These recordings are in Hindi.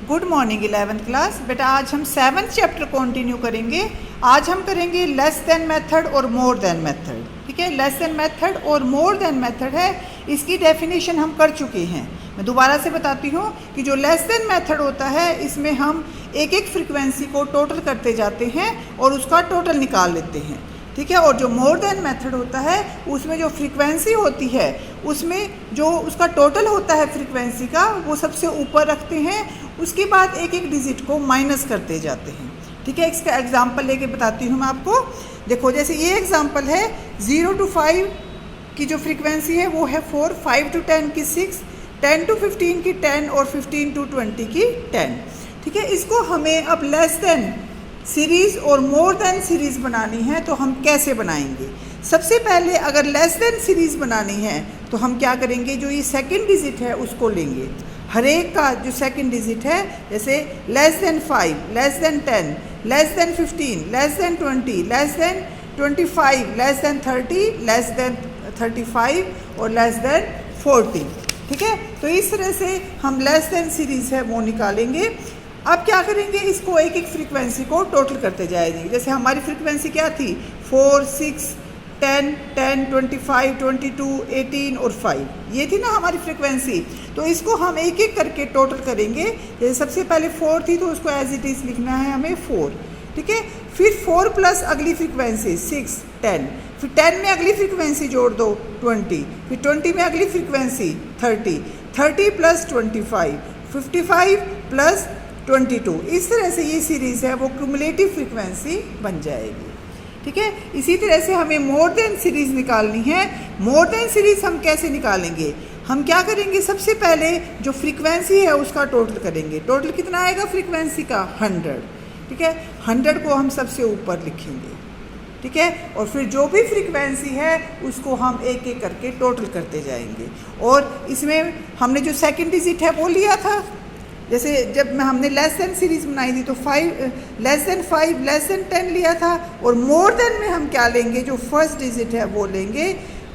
Good morning 11th class. बेटा आज हम 7th चैप्टर कंटिन्यू करेंगे। आज हम करेंगे लेस देन मेथड और मोर देन मेथड। ठीक है, लेस देन मेथड और मोर देन मेथड है, इसकी डेफिनेशन हम कर चुके हैं। मैं दोबारा से बताती हूँ कि जो लेस देन मेथड होता है इसमें हम एक एक फ्रीक्वेंसी को टोटल करते जाते हैं और उसका टोटल निकाल लेते हैं। ठीक है, और जो मोर देन मेथड होता है उसमें जो फ्रीक्वेंसी होती है उसमें जो उसका टोटल होता है फ्रीक्वेंसी का वो सबसे ऊपर रखते हैं, उसके बाद एक एक डिजिट को माइनस करते जाते हैं। ठीक है, इसका एग्जांपल लेके बताती हूँ मैं आपको। देखो जैसे ये एग्जांपल है 0 to 5 की जो फ्रीक्वेंसी है वो है 4, 5 to 10 की 6, 10 to 15 की 10 और 15 to 20 की 10। ठीक है, इसको हमें अब लेस देन सीरीज़ और मोर देन सीरीज़ बनानी है तो हम कैसे बनाएंगे। सबसे पहले अगर लेस देन सीरीज़ बनानी है तो हम क्या करेंगे, जो ये सेकंड डिजिट है उसको लेंगे। हर एक का जो सेकंड डिजिट है, जैसे less than 5, less than 10, less than 15, less than 20, less than 25, less than 30, less than 35 और लेस देन 40। ठीक है, तो इस तरह से हम लेस देन सीरीज़ है वो निकालेंगे। अब क्या करेंगे, इसको एक एक फ्रीक्वेंसी को टोटल करते जाएंगे। जैसे हमारी फ्रीक्वेंसी क्या थी, 4, 6, 10, 10, 25, 22, 18 और 5, ये थी ना हमारी फ्रीक्वेंसी। तो इसको हम एक एक करके टोटल करेंगे। जैसे सबसे पहले 4 थी तो उसको एज इट इज़ लिखना है हमें 4। ठीक है, फिर 4 प्लस अगली फ्रीक्वेंसी 6, 10, फिर 10 में अगली फ्रीक्वेंसी जोड़ दो 20, फिर 20 में अगली फ्रीक्वेंसी 30, 30 प्लस 25, 55 प्लस 22। इस तरह से ये सीरीज़ है वो क्यूमुलेटिव फ्रीक्वेंसी बन जाएगी। ठीक है, इसी तरह से हमें मोर देन सीरीज़ निकालनी है। मोर देन सीरीज़ हम कैसे निकालेंगे, हम क्या करेंगे, सबसे पहले जो फ्रीक्वेंसी है उसका टोटल करेंगे। टोटल कितना आएगा फ्रीक्वेंसी का, 100। ठीक है, 100 को हम सबसे ऊपर लिखेंगे। ठीक है, और फिर जो भी फ्रीक्वेंसी है उसको हम एक एक करके टोटल करते जाएंगे। और इसमें हमने जो सेकंड डिजिट है वो लिया था। जैसे जब हमने लेस देन सीरीज़ बनाई थी तो 5, लेस देन 5, लेस देन 10 लिया था। और मोर देन में हम क्या लेंगे, जो फर्स्ट डिजिट है वो लेंगे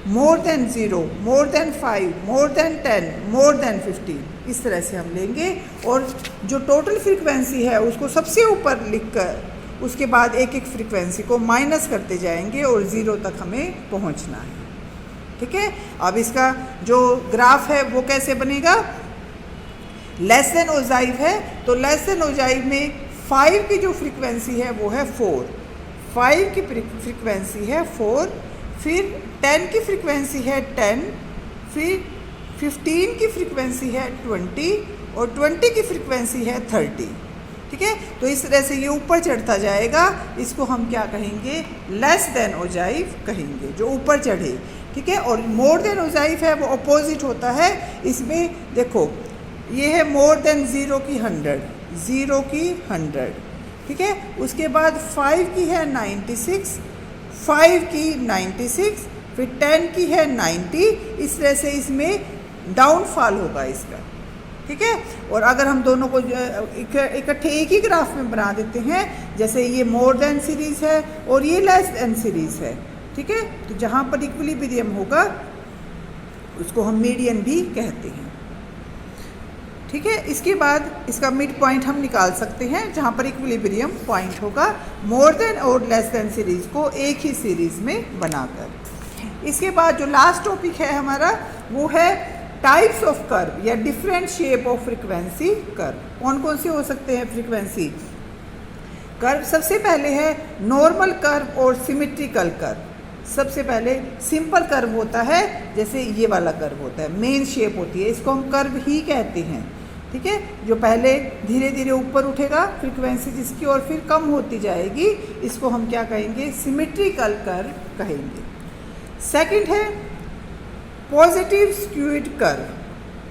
more than 0, more than 5, more than 10, more than 15। इस तरह से हम लेंगे और जो टोटल फ्रीक्वेंसी है उसको सबसे ऊपर लिखकर उसके बाद एक एक फ्रीक्वेंसी को माइनस करते जाएंगे और 0 तक हमें पहुंचना है। ठीक है, अब इसका जो ग्राफ है वो कैसे बनेगा, लेस देन ओजाइव है तो लेस देन ओजाइव में 5 की जो फ्रीक्वेंसी है वो है 4, 5 की फ्रीक्वेंसी है 4, फिर 10 की फ्रीक्वेंसी है 10, फिर 15 की फ्रीक्वेंसी है 20 और 20 की फ्रीक्वेंसी है 30। ठीक है, तो इस तरह से ये ऊपर चढ़ता जाएगा। इसको हम क्या कहेंगे, लेस देन ओजाइव कहेंगे, जो ऊपर चढ़े। ठीक है, और मोर देन ओजाइव है वो अपोजिट होता है। इसमें देखो ये है मोर देन 0 की 100, 0 की 100। ठीक है, उसके बाद 5 की है 96, 5 की 96, फिर 10 की है 90। इस तरह से इसमें डाउनफॉल होगा इसका। ठीक है, और अगर हम दोनों को इकट्ठे एक ही ग्राफ में बना देते हैं, जैसे ये मोर देन सीरीज़ है और ये लेस देन सीरीज़ है। ठीक है, तो जहाँ पर इक्विलिब्रियम होगा उसको हम मीडियन भी कहते हैं। ठीक है, इसके बाद इसका मिड पॉइंट हम निकाल सकते हैं जहाँ पर इक्विलिब्रियम पॉइंट होगा मोर देन और लेस देन सीरीज़ को एक ही सीरीज़ में बनाकर। इसके बाद जो लास्ट टॉपिक है हमारा वो है टाइप्स ऑफ कर्व या different shape of frequency curve. कौन कौन से हो सकते हैं फ्रीक्वेंसी कर्व। सबसे पहले है नॉर्मल कर्व और सिमेट्रिकल कर्व। सबसे पहले सिंपल कर्व होता है, जैसे ये वाला कर्व होता है, मेन शेप होती है, इसको हम कर्व ही कहते हैं। ठीक है, जो पहले धीरे धीरे ऊपर उठेगा फ्रीक्वेंसी जिसकी और फिर कम होती जाएगी, इसको हम क्या कहेंगे, सिमेट्रिकल कर्व कहेंगे। सेकंड है पॉजिटिव स्क्यूड कर्व।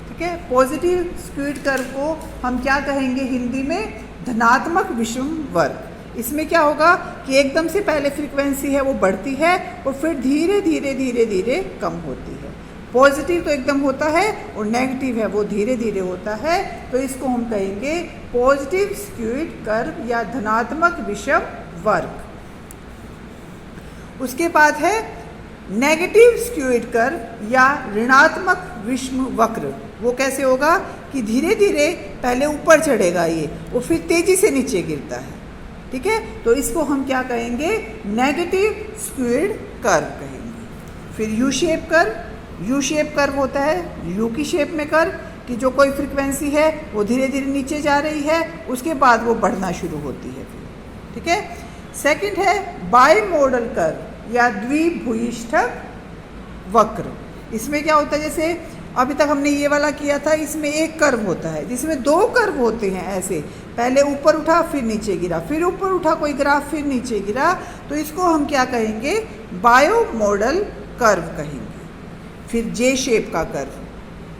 ठीक है, पॉजिटिव स्क्यूड कर्व को हम क्या कहेंगे हिंदी में, धनात्मक विषम वर्ग। इसमें क्या होगा कि एकदम से पहले फ्रीक्वेंसी है वो बढ़ती है और फिर धीरे धीरे धीरे धीरे कम होती है। पॉजिटिव तो एकदम होता है और नेगेटिव है वो धीरे धीरे होता है, तो इसको हम कहेंगे पॉजिटिव स्क्यूड कर्व या धनात्मक विषम वर्ग। उसके बाद है नेगेटिव स्क्यूड कर्व या ऋणात्मक विषम वक्र। वो कैसे होगा कि धीरे धीरे पहले ऊपर चढ़ेगा ये और फिर तेज़ी से नीचे गिरता है, ठीक है। तो इसको हम क्या कहेंगे, नेगेटिव स्क्यूड कर्व कहेंगे। फिर U shape curve, U shape curve होता है यू की शेप में कर्व कि जो कोई फ्रीक्वेंसी है वो धीरे धीरे नीचे जा रही है, उसके बाद वो बढ़ना शुरू होती है फिर, ठीक है। सेकंड है बाइमोडल कर्व या द्विभुयिष्ठक वक्र। इसमें क्या होता है, जैसे अभी तक हमने ये वाला किया था, इसमें एक कर्व होता है जिसमें दो कर्व होते हैं ऐसे, पहले ऊपर उठा फिर नीचे गिरा, फिर ऊपर उठा कोई ग्राफ फिर नीचे गिरा, तो इसको हम क्या कहेंगे, बायोमोडल कर्व कहेंगे। फिर जे शेप का कर्व,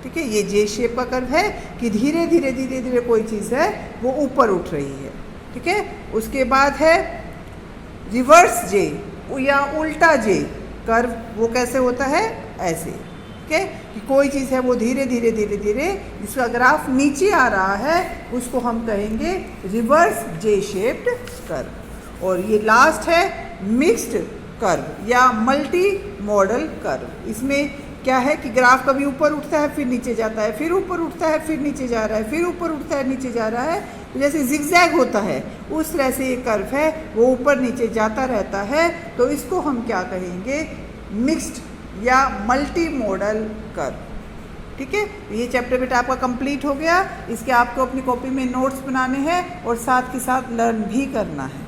ठीक है, ये जे शेप का कर्व है कि धीरे धीरे धीरे धीरे कोई चीज़ है वो ऊपर उठ रही है, ठीक है। उसके बाद है रिवर्स जे या उल्टा जे कर्व, वो कैसे होता है, ऐसे, ठीक है, कि कोई चीज़ है वो धीरे धीरे धीरे धीरे जिसका ग्राफ नीचे आ रहा है उसको हम कहेंगे रिवर्स जे शेप्ड कर्व। और ये लास्ट है मिक्स्ड कर्व या मल्टी मॉडल कर्व। इसमें क्या है कि ग्राफ कभी ऊपर उठता है फिर नीचे जाता है, फिर ऊपर उठता है फिर नीचे जा रहा है, फिर ऊपर उठता है नीचे जा रहा है, तो जैसे जिगजैग होता है उस तरह से ये कर्व है वो ऊपर नीचे जाता रहता है। तो इसको हम क्या कहेंगे, मिक्स्ड या मल्टी मॉडल कर्व, ठीक है। ये चैप्टर बेटा आपका कंप्लीट हो गया। इसके आपको अपनी कॉपी में नोट्स बनाने हैं और साथ के साथ लर्न भी करना है।